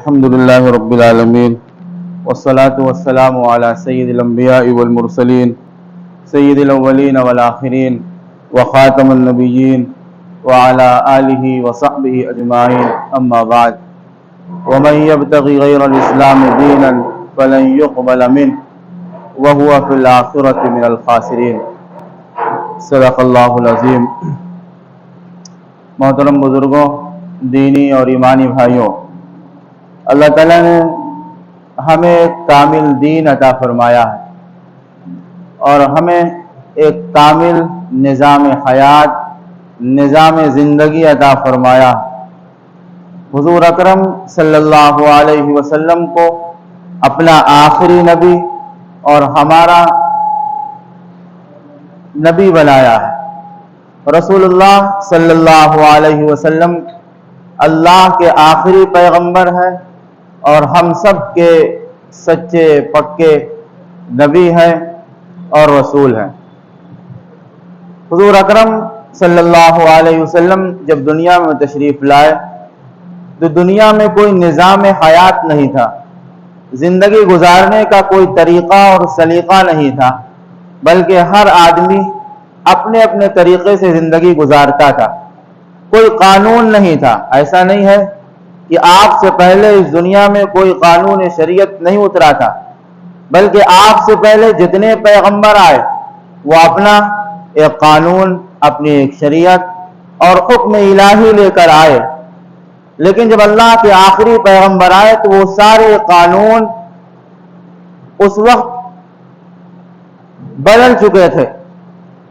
الحمد لله رب العالمين والصلاة والسلام على سيد الأنبياء والمرسلين سيد الأولين والآخرين وخاتم النبيين وعلى آله وصحبه أجمعين أما بعد ومن يبتغي غير الإسلام دينا فلن يقبل منه وهو في الآخرة من الخاسرين صدق اللہ العظیم۔ محترم بزرگوں، دینی اور ایمانی بھائیوں، اللہ تعالیٰ نے ہمیں ایک کامل دین عطا فرمایا ہے اور ہمیں ایک کامل نظام حیات، نظام زندگی عطا فرمایا ہے۔ حضور اکرم صلی اللہ علیہ وسلم کو اپنا آخری نبی اور ہمارا نبی بنایا ہے۔ رسول اللہ صلی اللہ علیہ وسلم اللہ کے آخری پیغمبر ہے اور ہم سب کے سچے پکے نبی ہیں اور رسول ہیں۔ حضور اکرم صلی اللہ علیہ وسلم جب دنیا میں تشریف لائے تو دنیا میں کوئی نظام حیات نہیں تھا، زندگی گزارنے کا کوئی طریقہ اور سلیقہ نہیں تھا، بلکہ ہر آدمی اپنے اپنے طریقے سے زندگی گزارتا تھا۔ کوئی قانون نہیں تھا۔ ایسا نہیں ہے کہ آپ سے پہلے اس دنیا میں کوئی قانون شریعت نہیں اترا تھا، بلکہ آپ سے پہلے جتنے پیغمبر آئے وہ اپنا ایک قانون، اپنی ایک شریعت اور حکم الہی لے کر آئے، لیکن جب اللہ کے آخری پیغمبر آئے تو وہ سارے قانون اس وقت بدل چکے تھے،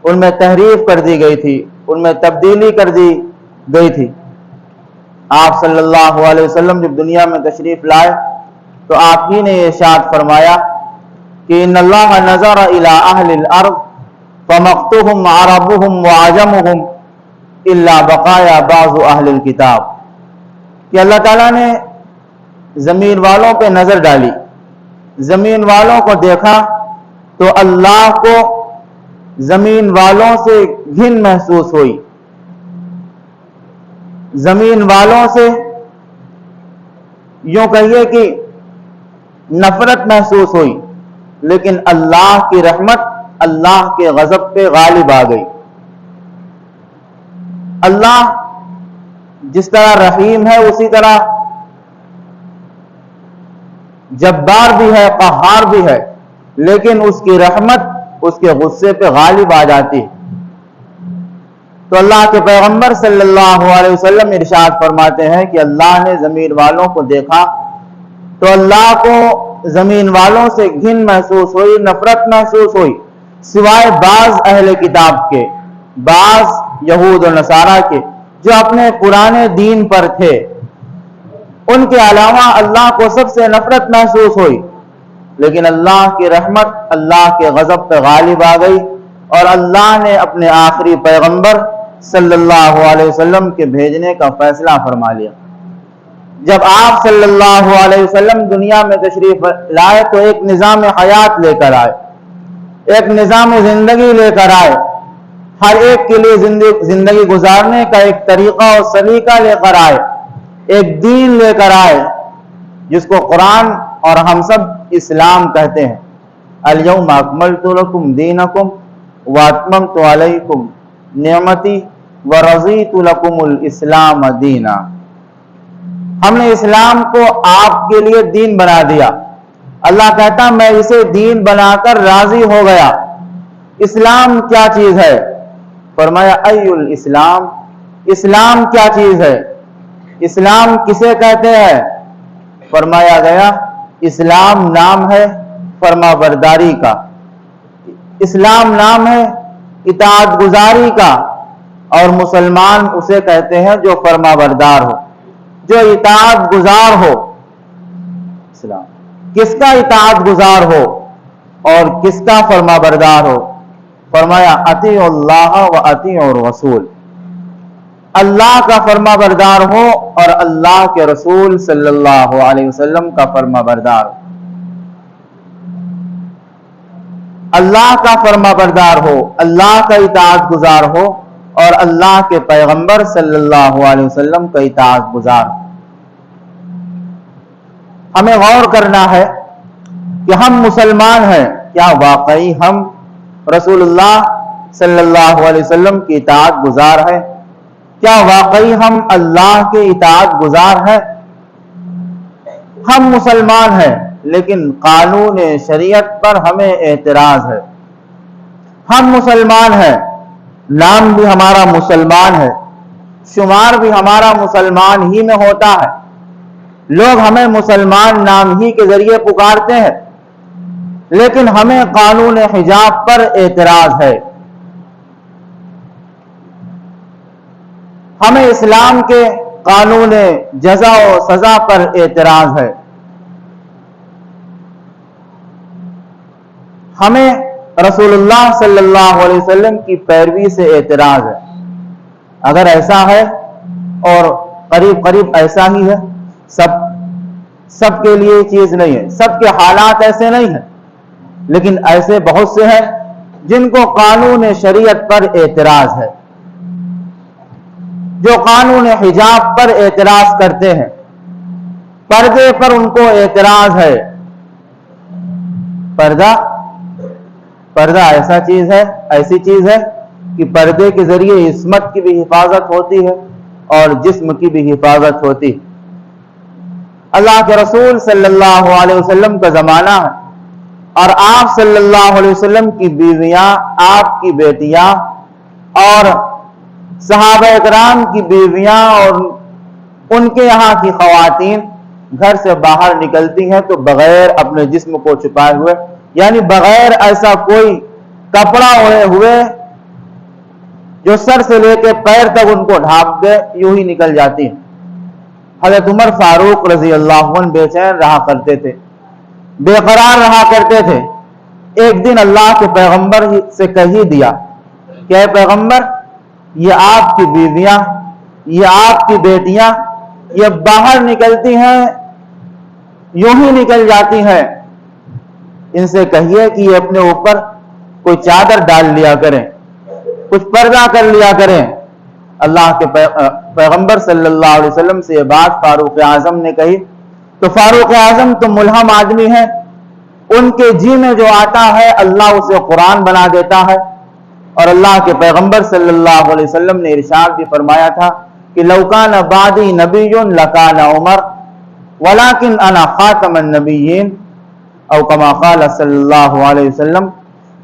ان میں تحریف کر دی گئی تھی، ان میں تبدیلی کر دی گئی تھی۔ آپ صلی اللہ علیہ وسلم جب دنیا میں تشریف لائے تو آپ ہی نے ارشاد فرمایا کہ ان اللہ نظر الی اہل الارض فمقتهم عربهم وعجمهم الا بقایا بعض اہل الکتاب، کہ اللہ تعالیٰ نے زمین والوں پہ نظر ڈالی، زمین والوں کو دیکھا تو اللہ کو زمین والوں سے گھن محسوس ہوئی، زمین والوں سے یوں کہیے کہ نفرت محسوس ہوئی، لیکن اللہ کی رحمت اللہ کے غضب پہ غالب آ گئی۔ اللہ جس طرح رحیم ہے اسی طرح جبار بھی ہے، قہار بھی ہے، لیکن اس کی رحمت اس کے غصے پہ غالب آ جاتی ہے۔ تو اللہ کے پیغمبر صلی اللہ علیہ وسلم ارشاد فرماتے ہیں کہ اللہ نے زمین والوں کو دیکھا تو اللہ کو زمین والوں سے گھن محسوس ہوئی، نفرت محسوس ہوئی، سوائے بعض اہل کتاب کے، بعض یہود و نصارہ کے جو اپنے پرانے دین پر تھے، ان کے علاوہ اللہ کو سب سے نفرت محسوس ہوئی، لیکن اللہ کی رحمت اللہ کے غضب پہ غالب آ گئی اور اللہ نے اپنے آخری پیغمبر صلی اللہ علیہ وسلم کے بھیجنے کا فیصلہ فرما لیا۔ جب آپ صلی اللہ علیہ وسلم دنیا میں تشریف لائے تو ایک نظام حیات لے کر آئے، ایک نظام زندگی لے کر آئے، ہر ایک کے لیے زندگی گزارنے کا ایک طریقہ اور سلیقہ لے کر آئے، ایک دین لے کر آئے جس کو قرآن اور ہم سب اسلام کہتے ہیں۔ الیوم اکملت لکم دینکم واتممت علیکم نعمتی ورضیت لکم الاسلام دینا۔ ہم نے اسلام کو آپ کے لیے دین بنا دیا۔ اللہ کہتا میں اسے دین بنا کر راضی ہو گیا۔ اسلام کیا چیز ہے؟ فرمایا ای الاسلام، اسلام کیا چیز ہے؟ اسلام کسے کہتے ہیں؟ فرمایا گیا اسلام نام ہے فرما برداری کا، اسلام نام ہے اطاعت گزاری کا، اور مسلمان اسے کہتے ہیں جو فرما بردار ہو، جو اطاعت گزار ہو۔ اسلام کس کا اطاعت گزار ہو اور کس کا فرما بردار ہو؟ فرمایا اطیعوا اللہ و اطیعوا الرسول، اللہ کا فرما بردار ہو اور اللہ کے رسول صلی اللہ علیہ وسلم کا فرما بردار ہو۔ اللہ کا فرما بردار ہو، اللہ کا اطاعت گزار ہو اور اللہ کے پیغمبر صلی اللہ علیہ وسلم کا اطاعت گزار ہو۔ ہمیں غور کرنا ہے کہ ہم مسلمان ہیں، کیا واقعی ہم رسول اللہ صلی اللہ علیہ وسلم کی اطاعت گزار ہیں؟ کیا واقعی ہم اللہ کے اطاعت گزار ہیں؟ ہم مسلمان ہیں لیکن قانون شریعت پر ہمیں اعتراض ہے۔ ہم مسلمان ہیں، نام بھی ہمارا مسلمان ہے، شمار بھی ہمارا مسلمان ہی میں ہوتا ہے، لوگ ہمیں مسلمان نام ہی کے ذریعے پکارتے ہیں، لیکن ہمیں قانون حجاب پر اعتراض ہے، ہمیں اسلام کے قانون جزا و سزا پر اعتراض ہے، ہمیں رسول اللہ صلی اللہ علیہ وسلم کی پیروی سے اعتراض ہے۔ اگر ایسا ہے، اور قریب قریب ایسا ہی ہے، سب کے لیے چیز نہیں ہے، سب کے حالات ایسے نہیں ہیں، لیکن ایسے بہت سے ہیں جن کو قانون شریعت پر اعتراض ہے، جو قانون حجاب پر اعتراض کرتے ہیں، پردے پر ان کو اعتراض ہے۔ پردہ ایسی چیز ہے کہ پردے کے ذریعے عصمت کی بھی حفاظت ہوتی ہے اور جسم کی بھی حفاظت ہوتی ہے۔ اللہ کے رسول صلی اللہ علیہ وسلم کا زمانہ ہے، اور آپ صلی اللہ علیہ وسلم کی بیویاں، آپ کی بیٹیاں اور صحابہ اکرام کی بیویاں اور ان کے یہاں کی خواتین گھر سے باہر نکلتی ہیں تو بغیر اپنے جسم کو چھپائے ہوئے، یعنی بغیر ایسا کوئی کپڑا اوڑھے ہوئے جو سر سے لے کے پیر تک ان کو ڈھانپ دے، یوں ہی نکل جاتی ہیں۔ حضرت عمر فاروق رضی اللہ عنہ بے چین رہا کرتے تھے، بے قرار رہا کرتے تھے۔ ایک دن اللہ کے پیغمبر سے کہہ دیا کہ اے پیغمبر، یہ آپ کی بیویاں، یہ آپ کی بیٹیاں، یہ باہر نکلتی ہیں، یوں ہی نکل جاتی ہیں، ان سے کہیے کہ یہ اپنے اوپر کوئی چادر ڈال لیا کریں، کچھ پردہ کر لیا کریں۔ اللہ کے پیغمبر صلی اللہ علیہ وسلم سے یہ بات فاروق اعظم نے کہی تو فاروق اعظم تو ملہم آدمی ہیں، ان کے جی میں جو آتا ہے اللہ اسے قرآن بنا دیتا ہے۔ اور اللہ کے پیغمبر صلی اللہ علیہ وسلم نے ارشاد بھی فرمایا تھا کہ لو کان بعدی نبی لکان عمر ولکن انا خاتم النبیین، او کما قال صلی اللہ علیہ وسلم،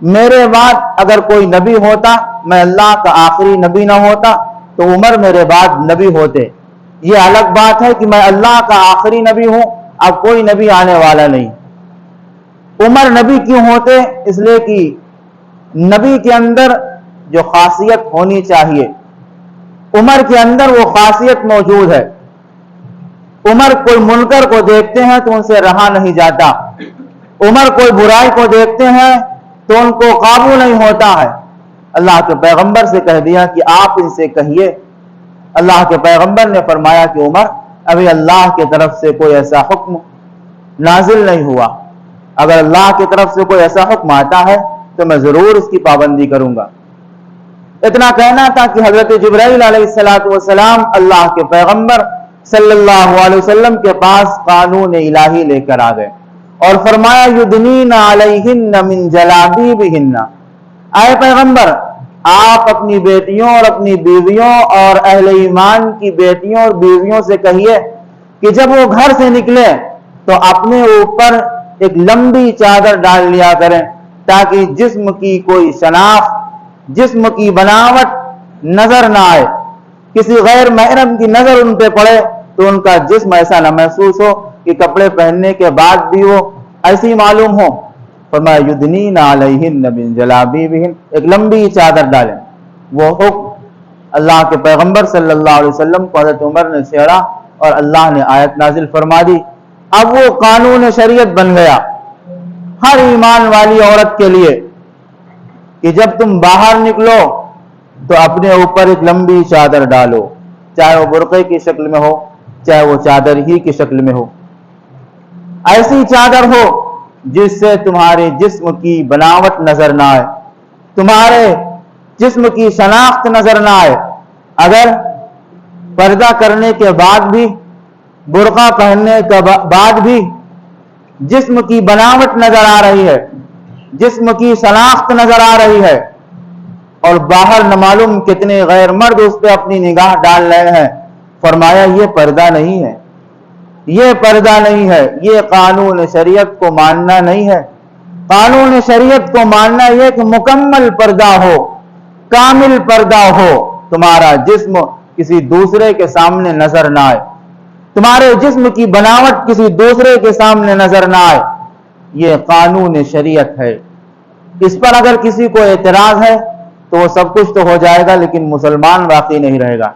میرے بعد اگر کوئی نبی ہوتا، میں اللہ کا آخری نبی نہ ہوتا تو عمر میرے بعد نبی ہوتے۔ یہ الگ بات ہے کہ میں اللہ کا آخری نبی ہوں، اب کوئی نبی آنے والا نہیں۔ عمر نبی کیوں ہوتے؟ اس لیے کہ نبی کے اندر جو خاصیت ہونی چاہیے، عمر کے اندر وہ خاصیت موجود ہے۔ عمر کوئی منکر کو دیکھتے ہیں تو ان سے رہا نہیں جاتا، عمر کوئی برائی کو دیکھتے ہیں تو ان کو قابو نہیں ہوتا ہے۔ اللہ کے پیغمبر سے کہہ دیا کہ آپ ان سے کہیے۔ اللہ کے پیغمبر نے فرمایا کہ عمر، ابھی اللہ کی طرف سے کوئی ایسا حکم نازل نہیں ہوا، اگر اللہ کی طرف سے کوئی ایسا حکم آتا ہے تو میں ضرور اس کی پابندی کروں گا۔ اتنا کہنا تھا کہ حضرت جبرائیل علیہ السلام اللہ کے پیغمبر صلی اللہ علیہ وسلم کے پاس قانون الہی لے کر آ گئے اور فرمایا یدنین علیہن من جلابیبہن، اے پیغمبر آپ اپنی بیٹیوں اور اپنی بیویوں اور اہل ایمان کی بیٹیوں اور بیویوں سے کہیے کہ جب وہ گھر سے نکلے تو اپنے اوپر ایک لمبی چادر ڈال لیا کریں تاکہ جسم کی کوئی شناخت، جسم کی بناوٹ نظر نہ آئے، کسی غیر محرم کی نظر ان پہ پڑے تو ان کا جسم ایسا نہ محسوس ہو کہ کپڑے پہننے کے بعد بھی وہ ایسی معلوم ہو۔ فرمایا یدنین علیہن من جلابیبہن، ایک لمبی چادر ڈالیں۔ وہ حکم اللہ کے پیغمبر صلی اللہ علیہ وسلم کو حضرت عمر نے چھیڑا اور اللہ نے آیت نازل فرما دی۔ اب وہ قانون شریعت بن گیا ہر ایمان والی عورت کے لیے کہ جب تم باہر نکلو تو اپنے اوپر ایک لمبی چادر ڈالو، چاہے وہ برقعے کی شکل میں ہو، چاہے وہ چادر ہی کی شکل میں ہو، ایسی چادر ہو جس سے تمہارے جسم کی بناوٹ نظر نہ آئے، تمہارے جسم کی شناخت نظر نہ آئے۔ اگر پردہ کرنے کے بعد بھی، برقع پہننے کے بعد بھی جسم کی بناوٹ نظر آ رہی ہے، جسم کی شناخت نظر آ رہی ہے، اور باہر نہ معلوم کتنے غیر مرد اس پہ اپنی نگاہ ڈال رہے ہیں، فرمایا یہ پردہ نہیں ہے، یہ پردہ نہیں ہے، یہ قانون شریعت کو ماننا نہیں ہے۔ قانون شریعت کو ماننا یہ کہ مکمل پردہ ہو، کامل پردہ ہو، تمہارا جسم کسی دوسرے کے سامنے نظر نہ آئے، تمہارے جسم کی بناوٹ کسی دوسرے کے سامنے نظر نہ آئے، یہ قانون شریعت ہے۔ اس پر اگر کسی کو اعتراض ہے تو وہ سب کچھ تو ہو جائے گا لیکن مسلمان باقی نہیں رہے گا،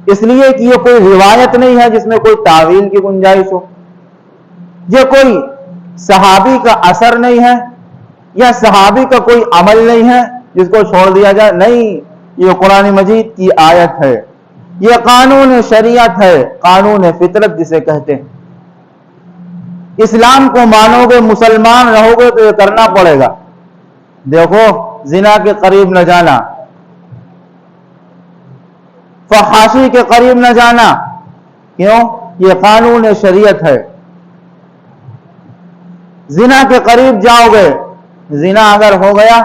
اس لیے کہ یہ کوئی روایت نہیں ہے جس میں کوئی تعویل کی گنجائش ہو، یہ کوئی صحابی کا اثر نہیں ہے، یا صحابی کا کوئی عمل نہیں ہے جس کو چھوڑ دیا جائے، نہیں، یہ قرآن مجید کی آیت ہے، یہ قانون شریعت ہے، قانون فطرت جسے کہتے ہیں۔ اسلام کو مانو گے، مسلمان رہو گے تو یہ کرنا پڑے گا۔ دیکھو، زنا کے قریب نہ جانا، فحاشی کے قریب نہ جانا، کیوں؟ یہ قانون شریعت ہے۔ زنا کے قریب جاؤ گے، زنا اگر ہو گیا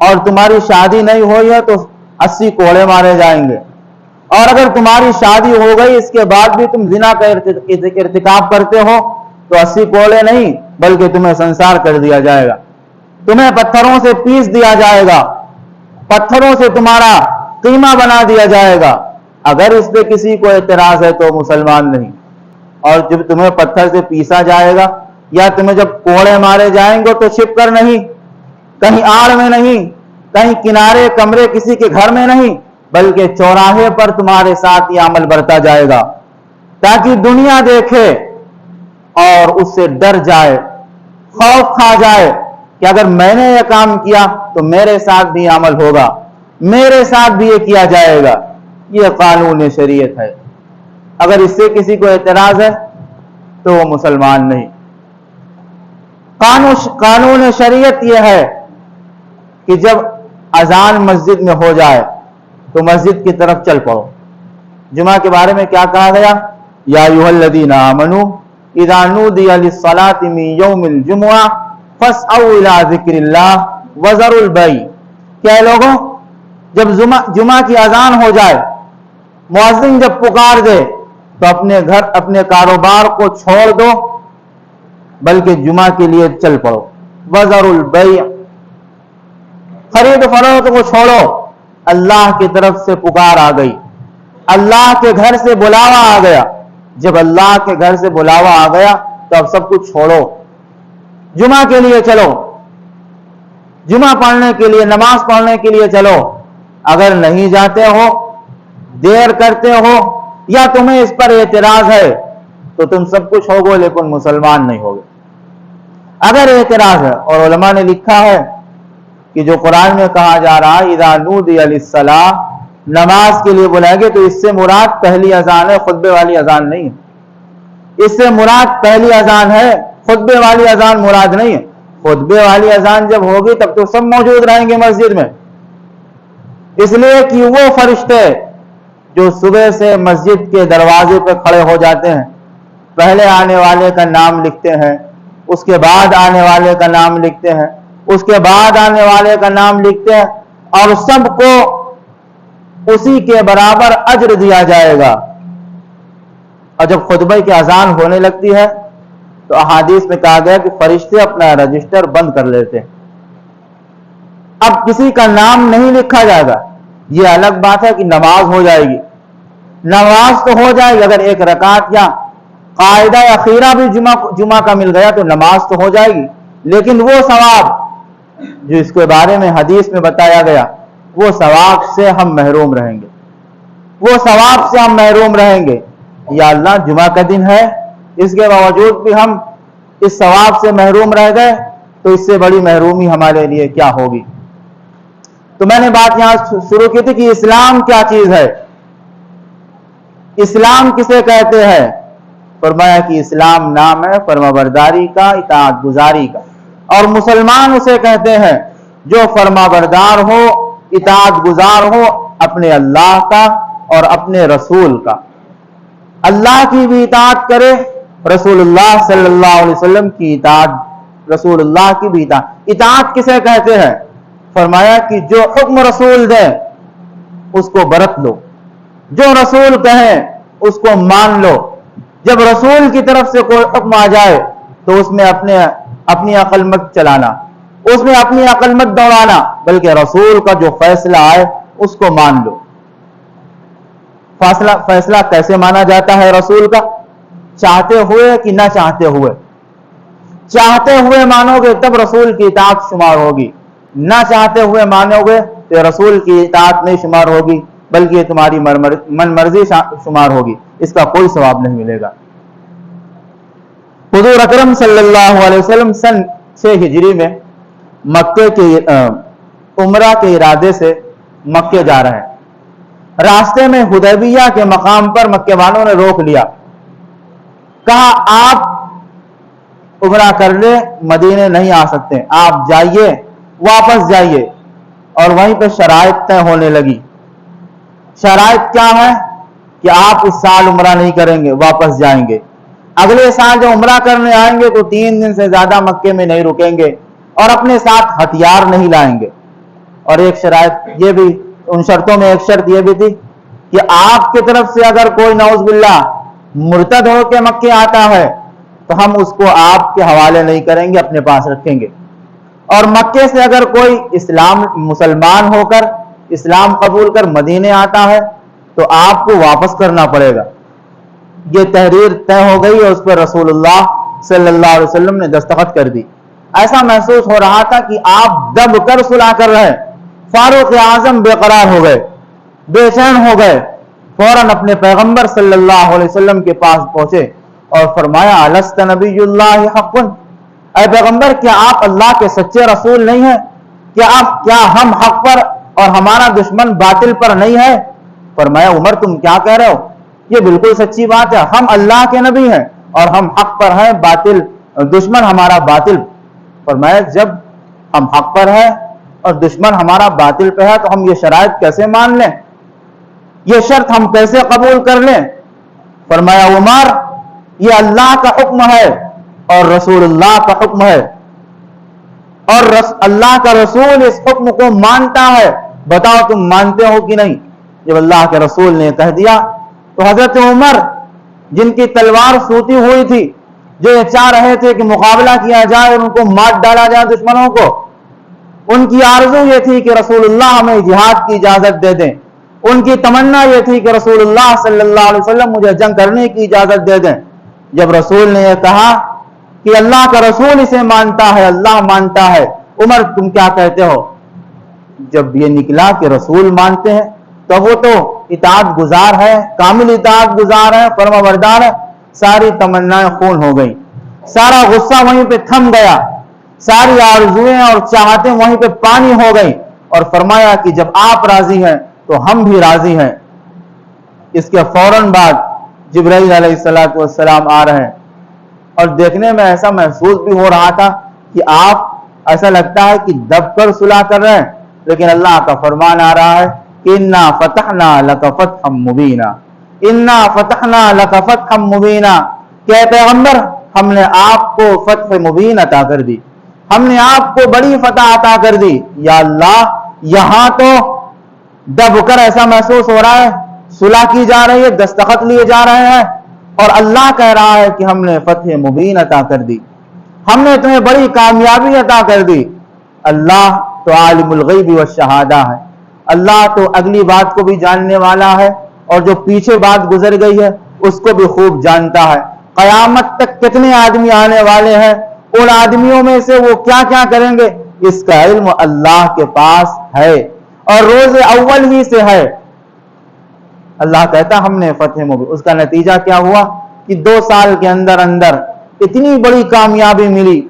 اور تمہاری شادی نہیں ہوئی ہے تو 80 کوڑے مارے جائیں گے، اور اگر تمہاری شادی ہو گئی اس کے بعد بھی تم زنا کا ارتکاب کرتے ہو تو 80 کوڑے نہیں بلکہ تمہیں سنسار کر دیا جائے گا، تمہیں پتھروں سے پیس دیا جائے گا، پتھروں سے تمہارا قیمہ بنا دیا جائے گا۔ اگر اس پہ کسی کو اعتراض ہے تو مسلمان نہیں، اور جب تمہیں پتھر سے پیسا جائے گا یا تمہیں جب کوڑے مارے جائیں گے تو چھپ کر نہیں، کہیں آڑ میں نہیں، کہیں کنارے کمرے کسی کے گھر میں نہیں، بلکہ چوراہے پر تمہارے ساتھ یہ عمل برتا جائے گا، تاکہ دنیا دیکھے اور اس سے ڈر جائے، خوف کھا جائے کہ اگر میں نے یہ کام کیا تو میرے ساتھ بھی عمل ہوگا، میرے ساتھ بھی یہ کیا جائے گا۔ یہ قانون شریعت ہے۔ اگر اس سے کسی کو اعتراض ہے تو وہ مسلمان نہیں۔ قانون شریعت یہ ہے کہ جب اذان مسجد میں ہو جائے تو مسجد کی طرف چل پڑو۔ جمعہ کے بارے میں کیا کہا گیا؟ یا ایھا الذین آمنوا اذا نودی للصلاۃ من یوم الجمعہ فاسعوا الی ذکر اللہ وذروا البیع۔ کیا لوگوں، جب جمعہ کی اذان ہو جائے، مؤذن جب پکار دے تو اپنے گھر اپنے کاروبار کو چھوڑ دو بلکہ جمعہ کے لیے چل پڑو۔ وذروا البیع، خرید فروخت کو چھوڑو، اللہ کی طرف سے پکار آ گئی، اللہ کے گھر سے بلاوا آ گیا۔ جب اللہ کے گھر سے بلاوا آ گیا تو اب سب کچھ چھوڑو، جمعہ کے لیے چلو، جمعہ پڑھنے کے لیے، نماز پڑھنے کے لیے چلو۔ اگر نہیں جاتے ہو، دیر کرتے ہو، یا تمہیں اس پر اعتراض ہے تو تم سب کچھ ہوگو لیکن مسلمان نہیں ہوگے۔ اگر اعتراض ہے، اور علماء نے لکھا ہے کہ جو قرآن میں کہا جا رہا ہے اذا نودی للصلاۃ، نماز کے لیے بلائے گے، تو اس سے مراد پہلی اذان ہے، خطبے والی اذان نہیں ہے۔ اس سے مراد پہلی اذان ہے، خطبے والی اذان مراد نہیں ہے۔ خطبے والی اذان جب ہوگی تب تو سب موجود رہیں گے مسجد میں، اس لیے کہ وہ فرشتے جو صبح سے مسجد کے دروازے پہ کھڑے ہو جاتے ہیں، پہلے آنے والے کا نام لکھتے ہیں، اس کے بعد آنے والے کا نام لکھتے ہیں، اس کے بعد آنے والے کا نام لکھتے ہیں، اور سب کو اسی کے برابر اجر دیا جائے گا۔ اور جب خطبہ کی اذان ہونے لگتی ہے تو احادیث میں کہا گیا کہ فرشتے اپنا رجسٹر بند کر لیتے ہیں، اب کسی کا نام نہیں لکھا جائے گا۔ یہ الگ بات ہے کہ نماز ہو جائے گی، نماز تو ہو جائے گی، اگر ایک رکعت یا قاعدہ اخیرہ بھی جمعہ کا مل گیا تو نماز تو ہو جائے گی، لیکن وہ ثواب جو اس کے بارے میں حدیث میں بتایا گیا، وہ ثواب سے ہم محروم رہیں گے، وہ ثواب سے ہم محروم رہیں گے۔ یا اللہ، جمعہ کا دن ہے، اس کے باوجود بھی ہم اس ثواب سے محروم رہ گئے تو اس سے بڑی محرومی ہمارے لیے کیا ہوگی۔ تو میں نے بات یہاں شروع کی تھی کہ اسلام کیا چیز ہے، اسلام کسے کہتے ہیں؟ فرمایا کہ اسلام نام ہے فرمانبرداری کا، اطاعت گزاری کا، اور مسلمان اسے کہتے ہیں جو فرمانبردار ہو، اطاعت گزار ہو اپنے اللہ کا اور اپنے رسول کا، اللہ کی بھی اطاعت کرے رسول اللہ صلی اللہ علیہ وسلم کی اطاعت، رسول اللہ کی بھی اطاعت۔ اطاعت کسے کہتے ہیں؟ فرمایا کہ جو حکم رسول دے اس کو برت لو، جو رسول کہیں اس کو مان لو۔ جب رسول کی طرف سے کوئی حکم آ جائے تو اس میں اپنی عقل مت چلانا، اس میں اپنی عقل مت دوڑانا، بلکہ رسول کا جو فیصلہ آئے اس کو مان لو۔ فیصلہ کیسے مانا جاتا ہے رسول کا؟ چاہتے ہوئے کہ نہ چاہتے ہوئے؟ چاہتے ہوئے مانو گے تب رسول کی اطاعت شمار ہوگی، نہ چاہتے ہوئے مانو گے تو رسول کی اطاعت نہیں شمار ہوگی، بلکہ یہ تمہاری من مرضی شمار ہوگی، اس کا کوئی ثواب نہیں ملے گا۔ حضور اکرم صلی اللہ علیہ وسلم سن 6 ہجری میں مکے کے عمرہ کے ارادے سے مکے جا رہے ہیں۔ راستے میں حدیبیہ کے مقام پر مکے والوں نے روک لیا، کہا آپ عمرہ کر لے، مدینے نہیں آ سکتے، آپ جائیے، واپس جائیے۔ اور وہیں پہ شرائط طے ہونے لگی۔ شرائط کیا ہے؟ کہ آپ اس سال عمرہ نہیں کریں گے، واپس جائیں گے۔ اگلے سال جو عمرہ کرنے آئیں گے تو 3 دن سے زیادہ مکے میں نہیں رکیں گے اور اپنے ساتھ ہتھیار نہیں لائیں گے۔ اور ایک شرائط یہ بھی، ان شرطوں میں ایک شرط یہ بھی تھی کہ آپ کی طرف سے اگر کوئی نعوذ باللہ مرتد ہو کے مکے آتا ہے تو ہم اس کو آپ کے حوالے نہیں کریں گے، اپنے پاس رکھیں گے۔ اور مکے سے اگر کوئی مسلمان ہو کر اسلام قبول کر مدینے آتا ہے تو آپ کو واپس کرنا پڑے گا۔ یہ تحریر طے ہو گئی اور اس پر رسول اللہ صلی اللہ علیہ وسلم نے دستخط کر دی۔ ایسا محسوس ہو رہا تھا کہ آپ دب کر صلح کر رہے ہیں۔ فاروق اعظم بے قرار ہو گئے، بے چین ہو گئے، فوراً اپنے پیغمبر صلی اللہ علیہ وسلم کے پاس پہنچے اور فرمایا الست نبی اللہ حق، اے پیغمبر کیا آپ اللہ کے سچے رسول نہیں ہیں؟ کیا ہم حق پر اور ہمارا دشمن باطل پر نہیں ہے؟ فرمایا عمر تم کیا کہہ رہے ہو؟ یہ بالکل سچی بات ہے، ہم اللہ کے نبی ہیں اور ہم حق پر ہیں، باطل دشمن ہمارا باطل۔ فرمایا جب ہم حق پر ہیں اور دشمن ہمارا باطل پہ ہے تو ہم یہ شرائط کیسے مان لیں؟ یہ شرط ہم کیسے قبول کر لیں؟ فرمایا عمر یہ اللہ کا حکم ہے اور رسول اللہ کا حکم ہے، اور اللہ کا رسول اس حکم کو مانتا ہے، بتاؤ تم مانتے ہو کہ نہیں؟ جب اللہ کے رسول نے کہہ دیا تو حضرت عمر جن کی تلوار سوتی ہوئی تھی، جو یہ چاہ رہے تھے کہ مقابلہ کیا جائے اور ان کو مار ڈالا جائے دشمنوں کو، ان کی آرزو یہ تھی کہ رسول اللہ ہمیں جہاد کی اجازت دے دیں، ان کی تمنا یہ تھی کہ رسول اللہ صلی اللہ علیہ وسلم مجھے جنگ کرنے کی اجازت دے دیں۔ جب رسول نے یہ کہا کہ اللہ کا رسول اسے مانتا ہے، اللہ مانتا ہے، عمر تم کیا کہتے ہو؟ جب یہ نکلا کہ رسول مانتے ہیں تو وہ تو اطاعت گزار ہے، کامل اطاعت گزار ہے، فرما بردار ہے، ساری تمنائیں خون ہو گئیں، سارا غصہ وہیں پہ تھم گیا، ساری آرزویں اور چاہتیں وہیں پہ پانی ہو گئیں، اور فرمایا کہ جب آپ راضی ہیں تو ہم بھی راضی ہیں۔ اس کے فوراً بعد جبرائیل علیہ السلام آ رہے ہیں، اور دیکھنے میں ایسا محسوس بھی ہو رہا تھا کہ آپ ایسا لگتا ہے کہ دب کر صلح کر رہے ہیں، لیکن اللہ کا فرمان آ رہا ہے کہ انا فتحنا لک فتحا مبینا، انا فتحنا لک فتحا مبینا، کہ اے پیغمبر ہم نے آپ کو فتح مبین عطا کر دی، ہم نے آپ کو بڑی فتح عطا کر دی۔ یا اللہ یہاں تو دب کر ایسا محسوس ہو رہا ہے صلح کی جا رہی ہے، دستخط لیے جا رہے ہیں، اور اللہ کہہ رہا ہے کہ ہم نے فتح مبین عطا کر دی، ہم نے تمہیں بڑی کامیابی عطا کر دی۔ اللہ تو عالم الغیب والشہادہ ہے، اللہ تو اگلی بات کو بھی جاننے والا ہے، اور جو پیچھے بات گزر گئی ہے اس کو بھی خوب جانتا ہے۔ قیامت تک کتنے آدمی آنے والے ہیں، ان آدمیوں میں سے وہ کیا کیا کریں گے، اس کا علم اللہ کے پاس ہے، اور روز اول ہی سے ہے۔ اللہ کہتا ہم نے فتح مبین، اس کا نتیجہ کیا ہوا کہ 2 سال کے اندر اندر اتنی بڑی کامیابی ملی،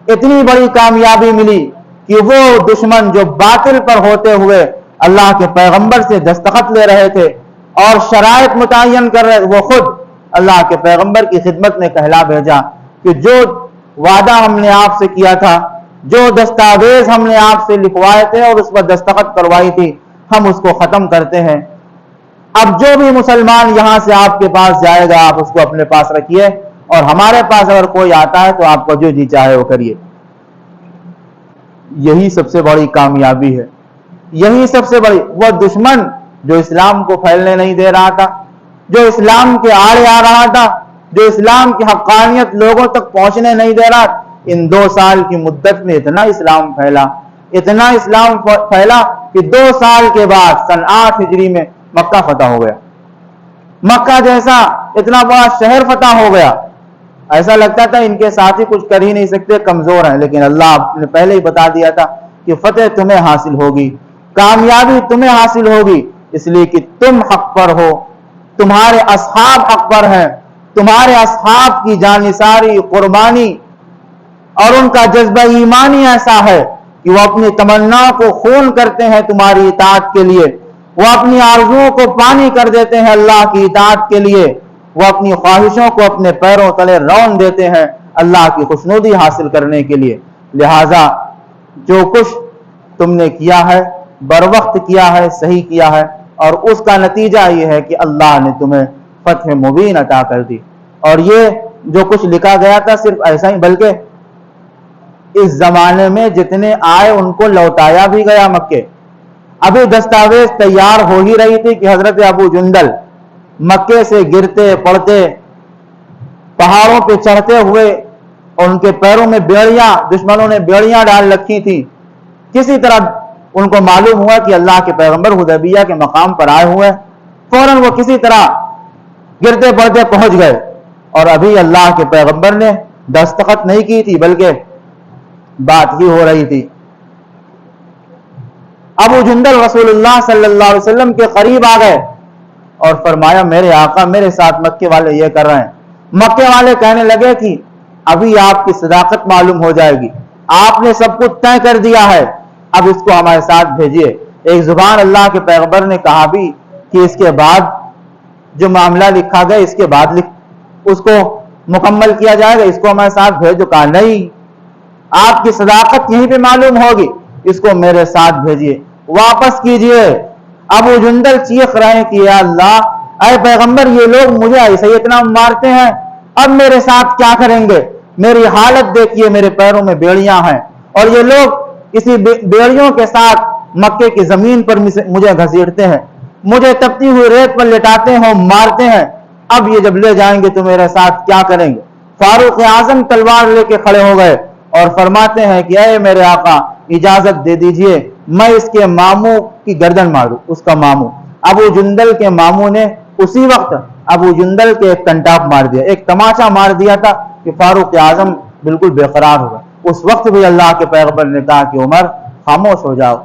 اتنی بڑی کامیابی ملی کہ وہ دشمن جو باطل پر ہوتے ہوئے اللہ کے پیغمبر سے دستخط لے رہے تھے اور شرائط متعین کر رہے، وہ خود اللہ کے پیغمبر کی خدمت میں کہلا بھیجا کہ جو وعدہ ہم نے آپ سے کیا تھا، جو دستاویز ہم نے آپ سے لکھوائے تھے اور اس پر دستخط کروائی تھی، ہم اس کو ختم کرتے ہیں۔ اب جو بھی مسلمان یہاں سے آپ کے پاس جائے گا آپ اس کو اپنے پاس رکھیے، اور ہمارے پاس اگر کوئی آتا ہے تو آپ کو جو جی چاہے وہ کریے. یہی سب سے بڑی کامیابی ہے. یہی سب سے بڑی. وہ دشمن جو اسلام کو پھیلنے نہیں دے رہا تھا, جو اسلام کے آڑے آ رہا تھا, جو اسلام کی حقانیت لوگوں تک پہنچنے نہیں دے رہا, ان 2 سال کی مدت میں اتنا اسلام پھیلا, اتنا اسلام پھیلا کہ 2 سال کے بعد سن 8 ہجری میں مکہ فتح ہو گیا. مکہ جیسا اتنا بڑا شہر فتح ہو گیا. ایسا لگتا تھا ان کے ساتھی کچھ کر ہی نہیں سکتے, کمزور ہیں, لیکن اللہ نے پہلے ہی بتا دیا تھا کہ فتح تمہیں حاصل ہوگی, کامیابی تمہیں حاصل ہوگی, اس لیے کہ تم حق پر ہو, تمہارے اصحاب حق پر ہیں, تمہارے اصحاب کی جانثاری, قربانی اور ان کا جذبہ ایمانی ایسا ہے کہ وہ اپنی تمنا کو خون کرتے ہیں تمہاری اطاعت کے لیے, وہ اپنی آرزوؤں کو پانی کر دیتے ہیں اللہ کی اطاعت کے لیے, وہ اپنی خواہشوں کو اپنے پیروں تلے رون دیتے ہیں اللہ کی خوشنودی حاصل کرنے کے لیے. لہذا جو کچھ تم نے کیا ہے بر وقت کیا ہے, صحیح کیا ہے, اور اس کا نتیجہ یہ ہے کہ اللہ نے تمہیں فتح مبین عطا کر دی. اور یہ جو کچھ لکھا گیا تھا صرف ایسا ہی, بلکہ اس زمانے میں جتنے آئے ان کو لوٹایا بھی گیا مکے. ابھی دستاویز تیار ہو ہی رہی تھی کہ حضرت ابو جندل مکے سے گرتے پڑتے, پہاڑوں پہ چڑھتے ہوئے, اور ان کے پیروں میں بیڑیاں, دشمنوں نے بیڑیاں ڈال رکھی تھی. کسی طرح ان کو معلوم ہوا کہ اللہ کے پیغمبر حدیبیہ کے مقام پر آئے ہوئے, فوراً وہ کسی طرح گرتے پڑتے پہنچ گئے. اور ابھی اللہ کے پیغمبر نے دستخط نہیں کی تھی بلکہ بات ہی ہو رہی تھی. ابو جندل رسول اللہ صلی اللہ علیہ وسلم کے قریب آ گئے اور فرمایا میرے آقا میرے ساتھ مکے والے یہ کر رہے ہیں. مکے والے کہنے لگے کہ ابھی آپ کی صداقت معلوم ہو جائے گی, آپ نے سب کچھ طے کر دیا ہے, اب اس کو ہمارے ساتھ بھیجیے. ایک زبان اللہ کے پیغمبر نے کہا بھی کہ اس کے بعد جو معاملہ لکھا گیا اس کے بعد اس کو مکمل کیا جائے گا, اس کو ہمارے ساتھ بھیجو. کہا نہیں, آپ کی صداقت یہیں پہ معلوم ہوگی, اس کو میرے ساتھ بھیجیے, واپس کیجیے. ابو جندل چیخ رہے ہیں کہ یا اللہ, اے پیغمبر یہ لوگ مجھے ایسے ہی اتنا مارتے ہیں, اب میرے ساتھ کیا کریں گے؟ میری حالت دیکھیے, میرے پیروں میں بیڑیاں ہیں اور یہ لوگ اسی بیڑیوں کے ساتھ مکے کی زمین پر مجھے گھسیٹتے ہیں, مجھے تپتی ہوئی ریت پر لٹاتے ہیں, مارتے ہیں. اب یہ جب لے جائیں گے تو میرے ساتھ کیا کریں گے؟ فاروق اعظم تلوار لے کے کھڑے ہو گئے اور فرماتے ہیں کہ اے میرے آقا اجازت دے دیجئے میں اس کے ماموں کی گردن ماروں. اس کا ماموں ابو جندل کے ماموں نے اسی وقت ابو جندل کے ایک کنٹاپ مار دیا, ایک تماچا مار دیا تھا کہ فاروق اعظم بالکل بے قرار ہو گئے. اس وقت بھی اللہ کے پیغمبر نے کہا کہ عمر خاموش ہو جاؤ,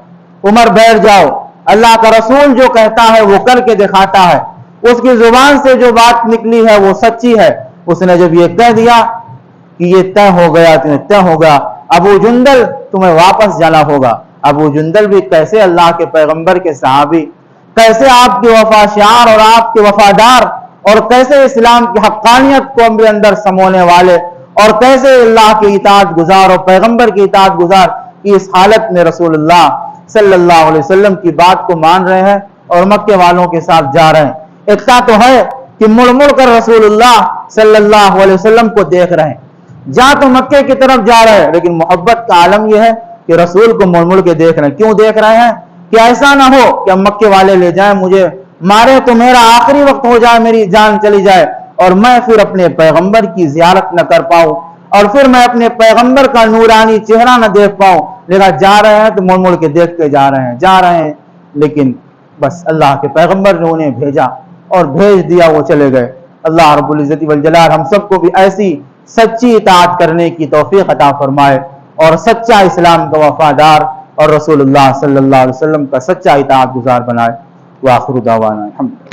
عمر بیٹھ جاؤ, اللہ کا رسول جو کہتا ہے وہ کر کے دکھاتا ہے, اس کی زبان سے جو بات نکلی ہے وہ سچی ہے. اس نے جب یہ کہہ دیا کہ یہ طے ہو گیا, تمہیں طے ہو گیا, ابو جندل تمہیں واپس جانا ہوگا. ابو جندل بھی کیسے اللہ کے پیغمبر کے صحابی, کیسے آپ کے وفا شعار اور آپ کے وفادار, اور کیسے اسلام کی حقانیت کو اپنے اندر سمونے والے, اور کیسے اللہ کی اطاعت گزار اور پیغمبر کی اطاعت گزار, اس حالت میں رسول اللہ صلی اللہ علیہ وسلم کی بات کو مان رہے ہیں اور مکے والوں کے ساتھ جا رہے ہیں. ایکتا تو ہے کہ مڑ مڑ کر رسول اللہ صلی اللہ علیہ وسلم کو دیکھ رہے ہیں, جا تو مکے کی طرف جا رہے ہیں, لیکن محبت کا عالم یہ ہے کہ رسول کو مڑ مڑ کے دیکھ رہے ہیں. کیوں دیکھ رہے ہیں؟ کہ ایسا نہ ہو کہ اب مکے والے لے جائیں, مجھے مارے تو میرا آخری وقت ہو جائے, میری جان چلی جائے اور میں پھر اپنے پیغمبر کی زیارت نہ کر پاؤں, اور پھر میں اپنے پیغمبر کا نورانی چہرہ نہ دیکھ پاؤں. لہذا جا رہے ہیں تو مڑ مڑ کے دیکھتے جا رہے ہیں. لیکن بس اللہ کے پیغمبر نے انہیں بھیجا اور بھیج دیا, وہ چلے گئے. اللہ رب العزت والجلال ہم سب کو بھی ایسی سچی اطاعت کرنے کی توفیق عطا فرمائے اور سچا اسلام کا وفادار اور رسول اللہ صلی اللہ علیہ وسلم کا سچا اطاعت گزار بنائے. وآخر دعوانا الحمدللہ.